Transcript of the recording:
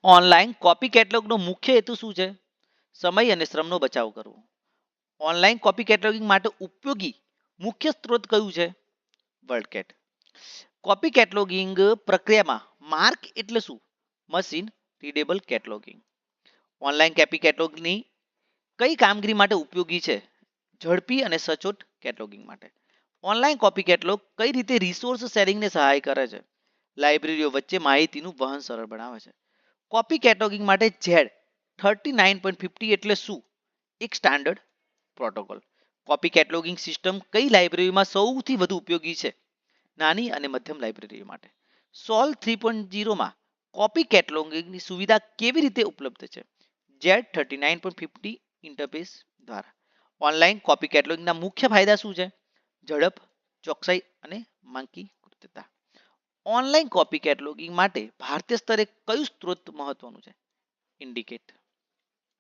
Online copy કેટલોગનો મુખ્ય હેતુ શું છે? સમય અને શ્રમનો બચાવ કરવો. ઓનલાઈન કોપી કેટલોગિંગ માટે ઉપયોગી મુખ્ય સ્ત્રોત કયું છે? વર્લ્ડકેટ. કોપી કેટલોગિંગ પ્રક્રિયામાં માર્ક એટલે શું? Machine readable cataloguing. Online copy કેટલોગની કઈ કામગીરી માટે ઉપયોગી છે? ઝડપી અને સચોટ કેટલોગિંગ માટે. ઓનલાઈન કોપી કેટલોગ કઈ રીતે રિસોર્સ શેરિંગને સહાય કરે છે? લાઇબ્રેરીઓ વચ્ચે માહિતીનું વહન સરળ બનાવે છે. કોપી કેટલોગિંગ માટે Z39.50 એટલે શું? એક સ્ટાન્ડર્ડ પ્રોટોકોલ. કોપી કેટલોગિંગ સિસ્ટમ કઈ લાઇબ્રેરીમાં સૌથી વધુ ઉપયોગી છે? નાની અને મધ્યમ લાઇબ્રેરીઓ માટે. સોલ્વ 3.0માં કોપી કેટલોગિંગની સુવિધા કેવી રીતે ઉપલબ્ધ છે? Z39.50 ઇન્ટરફેસ દ્વારા. ઓનલાઈન કોપી કેટલોગિંગના મુખ્ય ફાયદા શું છે? ઝડપ, ચોકસાઈ અને માંકીકૃતતા. ઓનલાઈન કોપી કેટલોગિંગ માટે ભારતીય સ્તરે કયું સ્ત્રોત મહત્વનું છે? ઇન્ડિકેટ.